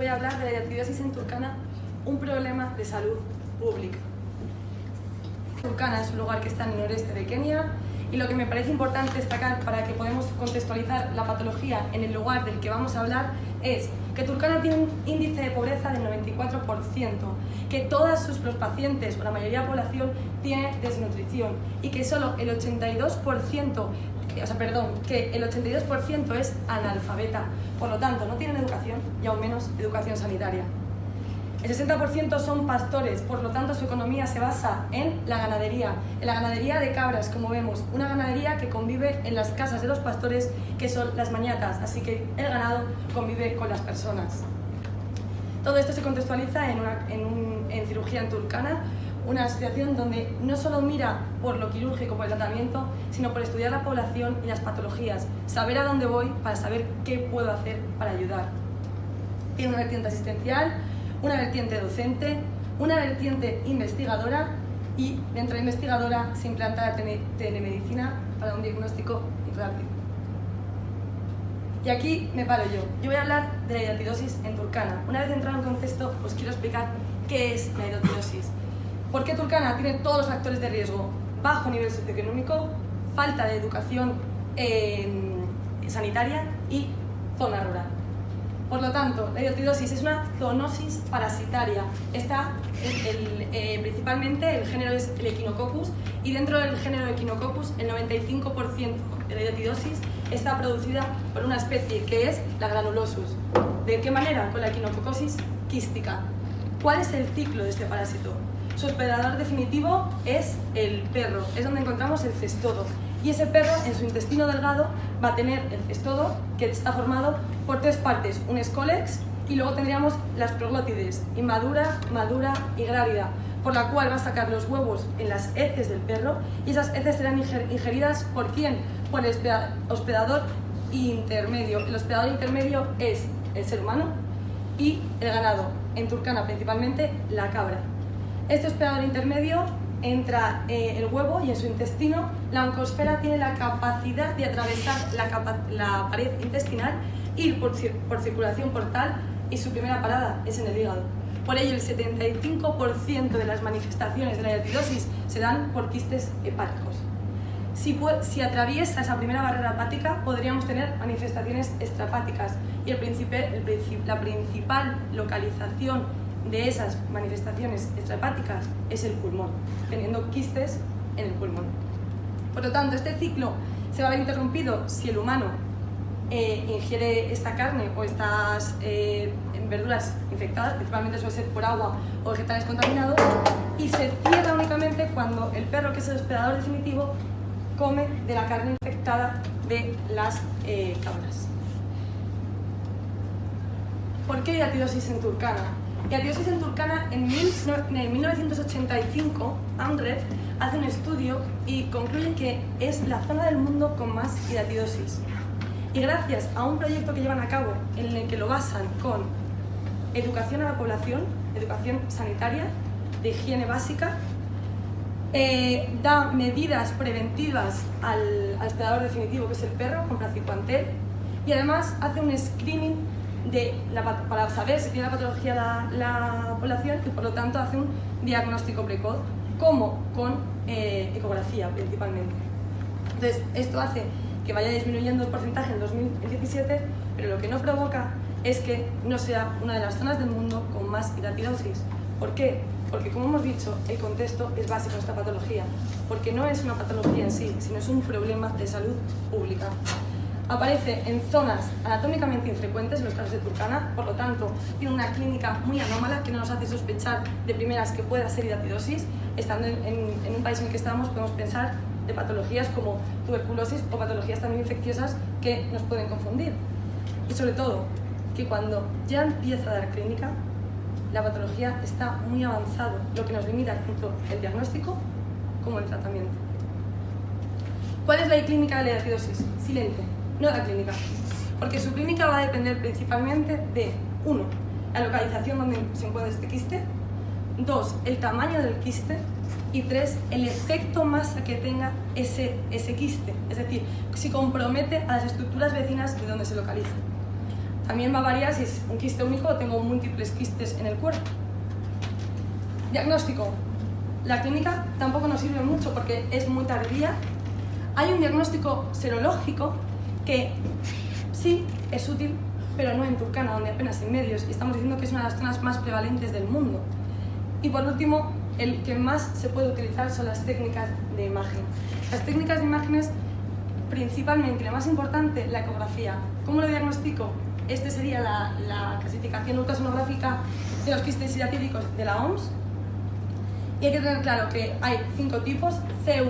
Voy a hablar de la hidatidiosis en Turkana, un problema de salud pública. Turkana es un lugar que está en el noreste de Kenia y lo que me parece importante destacar para que podamos contextualizar la patología en el lugar del que vamos a hablar es que Turkana tiene un índice de pobreza del 94%, que los pacientes o la mayoría de la población tiene desnutrición y que solo el 82%, que el 82% es analfabeta, por lo tanto no tienen educación y aún menos educación sanitaria. El 60% son pastores, por lo tanto su economía se basa en la ganadería de cabras, como vemos, una ganadería que convive en las casas de los pastores, que son las mañatas, así que el ganado convive con las personas. Todo esto se contextualiza en cirugía en Turkana, una asociación donde no solo mira por lo quirúrgico, por el tratamiento, sino por estudiar la población y las patologías, saber a dónde voy para saber qué puedo hacer para ayudar. Tiene una vertiente asistencial, una vertiente docente, una vertiente investigadora y dentro de la investigadora se implanta la telemedicina para un diagnóstico rápido. Y aquí me paro yo. Yo voy a hablar de la hidatidiosis en Turkana. Una vez entrado en contexto, os quiero explicar qué es la hidatidiosis. ¿Por qué Turkana tiene todos los factores de riesgo? Bajo nivel socioeconómico, falta de educación sanitaria y zona rural. Por lo tanto, la hidatidiosis es una zoonosis parasitaria. Principalmente el género es el Echinococcus y dentro del género Echinococcus el 95% de la hidatidiosis está producida por una especie que es la granulosus. ¿De qué manera? Con la equinococcosis quística. ¿Cuál es el ciclo de este parásito? Su hospedador definitivo es el perro, es donde encontramos el cestodo. Y ese perro, en su intestino delgado, va a tener el cestodo, que está formado por tres partes, un escólex, y luego tendríamos las proglótides, inmadura, madura y grávida, por la cual va a sacar los huevos en las heces del perro, y esas heces serán ingeridas ¿por quién? Por el hospedador intermedio. El hospedador intermedio es el ser humano y el ganado, en Turkana principalmente la cabra. Este hospedador intermedio entra el huevo y en su intestino la oncosfera tiene la capacidad de atravesar la pared intestinal, ir por circulación portal y su primera parada es en el hígado. Por ello, el 75% de las manifestaciones de la hidatidiosis se dan por quistes hepáticos. Si atraviesa esa primera barrera hepática, podríamos tener manifestaciones extrahepáticas y la principal localización de esas manifestaciones extrahepáticas es el pulmón, teniendo quistes en el pulmón. Por lo tanto, este ciclo se va a ver interrumpido si el humano ingiere esta carne o estas verduras infectadas, principalmente suele ser por agua o vegetales contaminados, y se cierra únicamente cuando el perro, que es el hospedador definitivo, come de la carne infectada de las cabras. ¿Por qué hidatidiosis en Turkana? Hidatidiosis en Turkana, en 1985, ANREF hace un estudio y concluye que es la zona del mundo con más hidatidiosis. Y gracias a un proyecto que llevan a cabo en el que lo basan con educación a la población, educación sanitaria, de higiene básica, da medidas preventivas al hospedador definitivo, que es el perro, con praziquantel, y además hace un screening para saber si tiene la patología la población y por lo tanto hace un diagnóstico precoz, como con ecografía principalmente. Entonces, esto hace que vaya disminuyendo el porcentaje en 2017, pero lo que no provoca es que no sea una de las zonas del mundo con más hidatidiosis. ¿Por qué? Porque, como hemos dicho, el contexto es básico de esta patología, porque no es una patología en sí, sino es un problema de salud pública. Aparece en zonas anatómicamente infrecuentes en los casos de Turkana, por lo tanto, tiene una clínica muy anómala que no nos hace sospechar de primeras que pueda ser hidatidiosis. Estando en un país en el que estamos, podemos pensar de patologías como tuberculosis o patologías también infecciosas que nos pueden confundir. Y sobre todo, que cuando ya empieza a dar clínica, la patología está muy avanzado, lo que nos limita tanto el diagnóstico como el tratamiento. ¿Cuál es la clínica de la hidatidiosis? Silente. No da clínica, porque su clínica va a depender principalmente de 1. La localización donde se encuentra este quiste, 2. El tamaño del quiste y 3. El efecto masa que tenga ese quiste, es decir, si compromete a las estructuras vecinas de donde se localiza. también va a variar si es un quiste único o tengo múltiples quistes en el cuerpo. Diagnóstico. La clínica tampoco nos sirve mucho porque es muy tardía. Hay un diagnóstico serológico que sí es útil, pero no en Turkana, donde apenas hay medios, y estamos diciendo que es una de las zonas más prevalentes del mundo. Y por último, el que más se puede utilizar son las técnicas de imagen. Las técnicas de imágenes, principalmente, y lo más importante, la ecografía. ¿Cómo lo diagnostico? Esta sería la clasificación ultrasonográfica de los quistes hidatídicos de la OMS. Y hay que tener claro que hay 5 tipos: C1,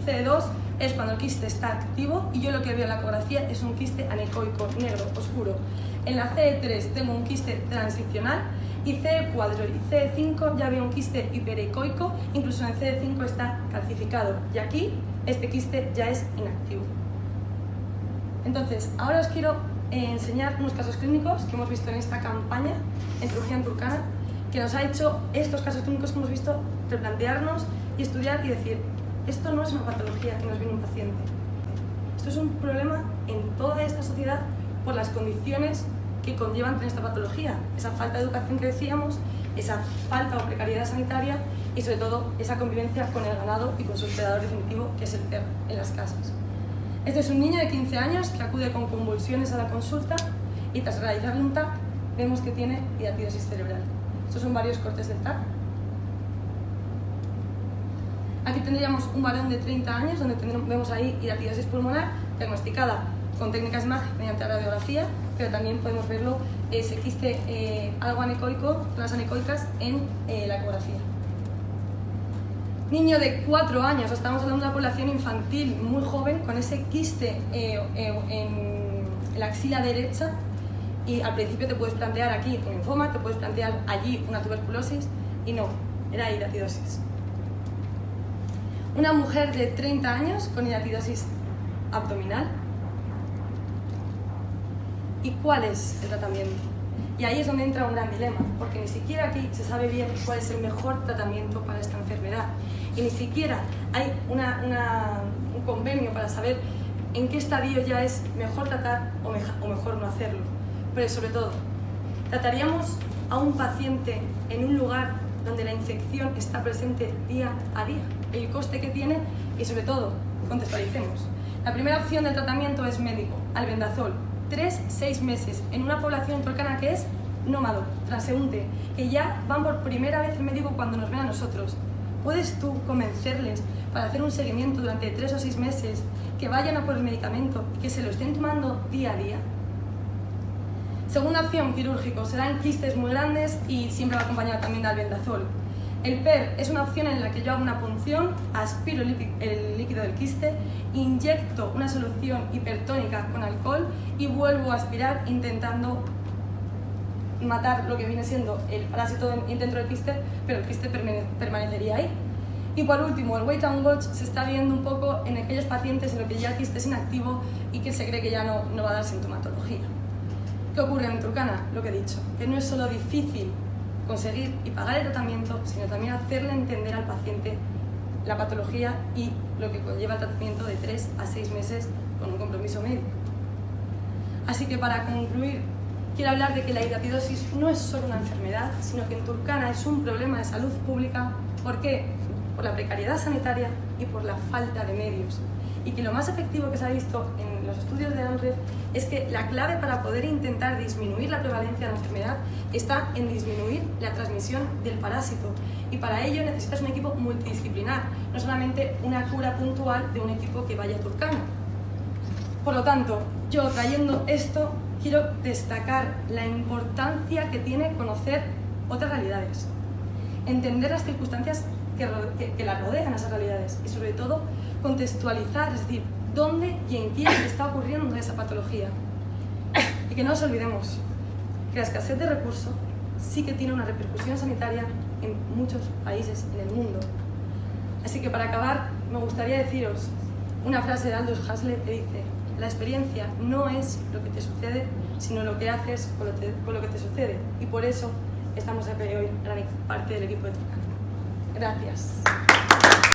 C2 es cuando el quiste está activo, y yo lo que veo en la ecografía es un quiste anecoico, negro, oscuro. En la C3 tengo un quiste transicional, y C4 y C5 ya veo un quiste hiperecoico, incluso en el C5 está calcificado, y aquí este quiste ya es inactivo. Entonces, ahora os quiero enseñar unos casos clínicos que hemos visto en esta campaña en cirugía en Turkana, que nos ha hecho estos casos clínicos que hemos visto replantearnos y estudiar y decir: esto no es una patología que nos viene un paciente, esto es un problema en toda esta sociedad por las condiciones que conllevan tener esta patología, esa falta de educación que decíamos, esa falta o precariedad sanitaria y sobre todo esa convivencia con el ganado y con su hospedador definitivo, que es el perro, en las casas. Este es un niño de 15 años que acude con convulsiones a la consulta y tras realizarle un TAC vemos que tiene hidatidosis cerebral. Estos son varios cortes del TAC. Aquí tendríamos un varón de 30 años donde vemos ahí hidatidosis pulmonar diagnosticada con técnicas de imagen mediante radiografía, pero también podemos verlo, ese quiste algo anecoico, zonas anecoicas en la ecografía. Niño de 4 años, estamos hablando de una población infantil muy joven, con ese quiste en la axila derecha, y al principio te puedes plantear aquí un linfoma, te puedes plantear allí una tuberculosis, y no, era hidatidosis. Una mujer de 30 años con hidatidosis abdominal. ¿Y cuál es el tratamiento? Y ahí es donde entra un gran dilema, porque ni siquiera aquí se sabe bien cuál es el mejor tratamiento para esta enfermedad. Y ni siquiera hay un convenio para saber en qué estadio ya es mejor tratar o mejor no hacerlo. Pero sobre todo, trataríamos a un paciente en un lugar donde la infección está presente día a día, el coste que tiene y sobre todo, contextualicemos. La primera opción del tratamiento es médico, albendazol, 3-6 meses en una población turkana que es nómado, transeúnte, que ya van por primera vez al médico cuando nos ven a nosotros. ¿Puedes tú convencerles para hacer un seguimiento durante 3 o 6 meses, que vayan a por el medicamento y que se lo estén tomando día a día? Segunda opción, quirúrgico, serán quistes muy grandes y siempre va acompañado también de albendazol. El PER es una opción en la que yo hago una punción, aspiro el líquido del quiste, inyecto una solución hipertónica con alcohol y vuelvo a aspirar intentando matar lo que viene siendo el parásito dentro del quiste, pero el quiste permanecería ahí. Y por último, el wait and watch se está viendo un poco en aquellos pacientes en los que ya el quiste es inactivo y que se cree que ya no va a dar sintomatología. ¿Qué ocurre en Turkana? Lo que he dicho, que no es solo difícil conseguir y pagar el tratamiento, sino también hacerle entender al paciente la patología y lo que conlleva el tratamiento de 3 a 6 meses con un compromiso médico. Así que para concluir, quiero hablar de que la hidatidosis no es solo una enfermedad, sino que en Turkana es un problema de salud pública. ¿Por qué? Por la precariedad sanitaria y por la falta de medios. Y que lo más efectivo que se ha visto en los estudios de ANRED es que la clave para poder intentar disminuir la prevalencia de la enfermedad está en disminuir la transmisión del parásito. Y para ello necesitas un equipo multidisciplinar, no solamente una cura puntual de un equipo que vaya a Turkana. Por lo tanto, yo trayendo esto, quiero destacar la importancia que tiene conocer otras realidades, entender las circunstancias que la rodean a esas realidades y sobre todo contextualizar, es decir, dónde y en quién está ocurriendo esa patología. Y que no nos olvidemos que la escasez de recursos sí que tiene una repercusión sanitaria en muchos países en el mundo. Así que para acabar, me gustaría deciros una frase de Aldous Huxley que dice: la experiencia no es lo que te sucede, sino lo que haces con lo que te sucede. Y por eso estamos aquí hoy, gran parte del equipo de Turkana. Gracias.